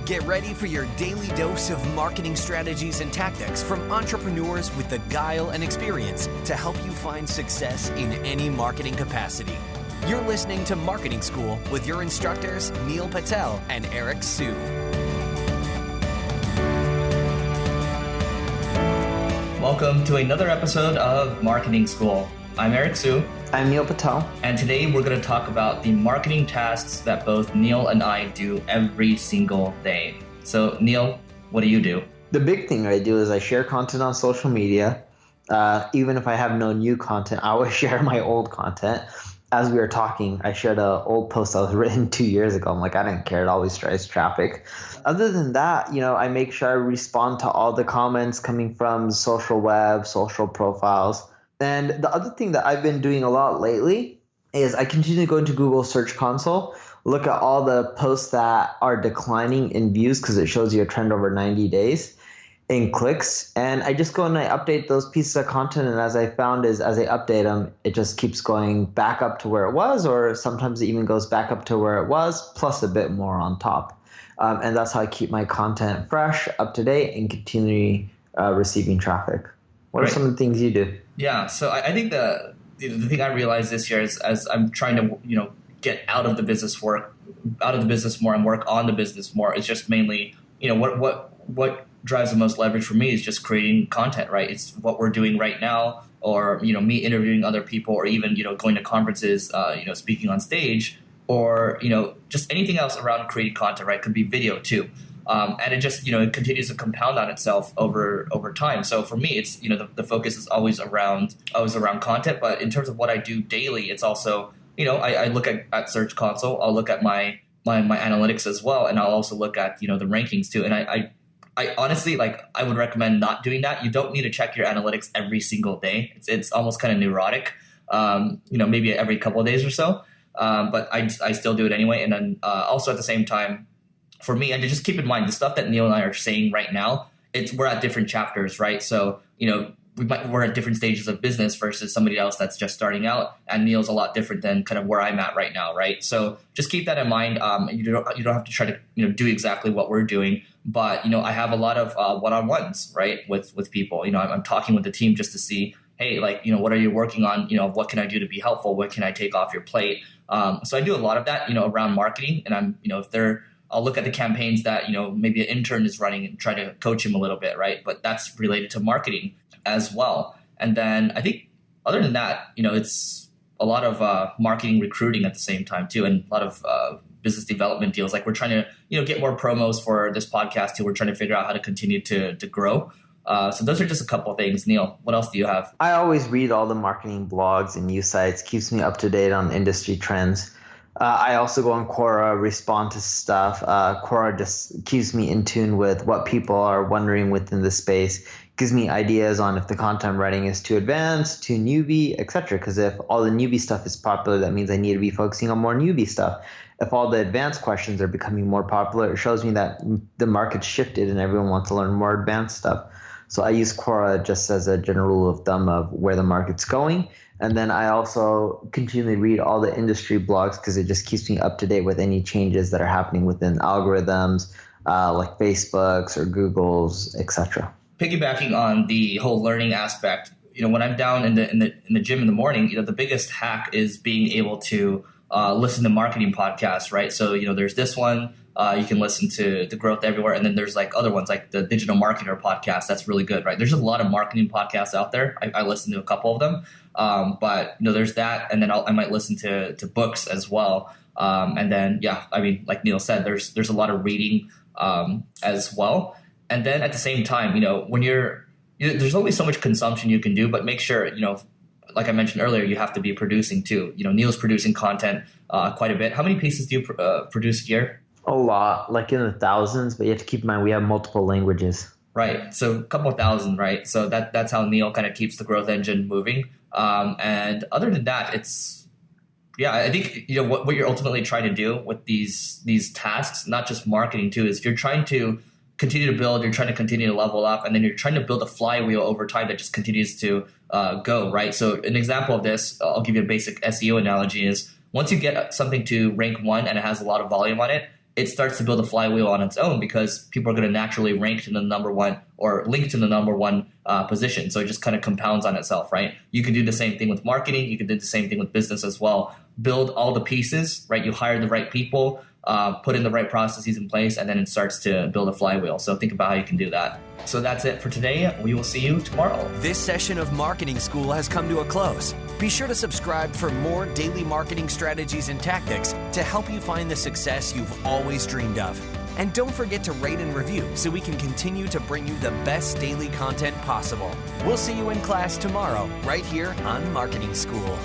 Get ready for your daily dose of marketing strategies and tactics from entrepreneurs with the guile and experience to help you find success in any marketing capacity. You're listening to Marketing School with your instructors, Neil Patel and Eric Su. Welcome to another episode of Marketing School. I'm Eric Su. I'm Neil Patel. And today we're going to talk about the marketing tasks that both Neil and I do every single day. So Neil, what do you do? The big thing I do is I share content on social media. Even if I have no new content, I always share my old content. As we were talking, I shared an old post that was written 2 years ago. I'm like, I didn't care. It always drives traffic. Other than that, I make sure I respond to all the comments coming from social web, social profiles. And the other thing that I've been doing a lot lately is I continue to go into Google Search Console, look at all the posts that are declining in views because it shows you a trend over 90 days in clicks. And I just go and I update those pieces of content. And as I found is as I update them, it just keeps going back up to where it was, or sometimes it even goes back up to where it was, plus a bit more on top. And that's how I keep my content fresh, up to date, and continually receiving traffic. What are some of the things you do? Yeah, so I think the thing I realized this year is as I'm trying to get out of the business more and work on the business more, it's just mainly what drives the most leverage for me is just creating content, right? It's what we're doing right now, or me interviewing other people, or even going to conferences, speaking on stage, or just anything else around creating content, right? Could be video too. And it just, it continues to compound on itself over time. So for me, it's, the focus is always around content. But in terms of what I do daily, it's also, I look at Search Console. I'll look at my analytics as well. And I'll also look at, the rankings too. And I honestly, I would recommend not doing that. You don't need to check your analytics every single day. It's almost kind of neurotic, maybe every couple of days or so. But I still do it anyway. And then also at the same time, for me, and to just keep in mind the stuff that Neil and I are saying right now, we're at different chapters, right? So, we're at different stages of business versus somebody else that's just starting out, and Neil's a lot different than kind of where I'm at right now, right? So just keep that in mind. You don't have to try to do exactly what we're doing, but I have a lot of one-on-ones, right, with people. I'm talking with the team just to see, hey, what are you working on? What can I do to be helpful? What can I take off your plate? So I do a lot of that, around marketing, and I'm, I'll look at the campaigns that, maybe an intern is running and try to coach him a little bit, right? But that's related to marketing as well. And then I think other than that, it's a lot of marketing, recruiting at the same time too, and a lot of business development deals. Like we're trying to, get more promos for this podcast too. We're trying to figure out how to continue to grow. So those are just a couple of things. Neil, what else do you have? I always read all the marketing blogs and news sites, keeps me up to date on industry trends. I also go on Quora, respond to stuff. Quora just keeps me in tune with what people are wondering within the space, gives me ideas on if the content I'm writing is too advanced, too newbie, etc. Because if all the newbie stuff is popular, that means I need to be focusing on more newbie stuff. If all the advanced questions are becoming more popular, it shows me that the market's shifted and everyone wants to learn more advanced stuff. So I use Quora just as a general rule of thumb of where the market's going. And then I also continually read all the industry blogs because it just keeps me up to date with any changes that are happening within algorithms, like Facebook's or Google's, etc. Piggybacking on the whole learning aspect, when I'm down in the gym in the morning, the biggest hack is being able to listen to marketing podcasts, right? So there's this one. You can listen to The Growth Everywhere. And then there's other ones like the Digital Marketer podcast. That's really good, right? There's a lot of marketing podcasts out there. I listen to a couple of them. But there's that. And then I might listen to books as well. And then, like Neil said, there's a lot of reading as well. And then at the same time, when there's only so much consumption you can do, but make sure, like I mentioned earlier, you have to be producing too. Neil's producing content quite a bit. How many pieces do you produce a year? A lot, like in the thousands, but you have to keep in mind we have multiple languages. Right. So a couple of thousand, right? So that's how Neil kind of keeps the growth engine moving. And other than that, I think, what you're ultimately trying to do with these tasks, not just marketing too, is you're trying to continue to build, you're trying to continue to level up, and then you're trying to build a flywheel over time that just continues to go, right? So an example of this, I'll give you a basic SEO analogy, is once you get something to rank 1 and it has a lot of volume on it, it starts to build a flywheel on its own because people are going to naturally rank to the number one or link to the number one position. So it just kind of compounds on itself, right? You can do the same thing with marketing. You can do the same thing with business as well. Build all the pieces, right? You hire the right people, put in the right processes in place, and then it starts to build a flywheel. So think about how you can do that. So that's it for today. We will see you tomorrow. This session of Marketing School has come to a close. Be sure to subscribe for more daily marketing strategies and tactics to help you find the success you've always dreamed of. And don't forget to rate and review so we can continue to bring you the best daily content possible. We'll see you in class tomorrow, right here on Marketing School.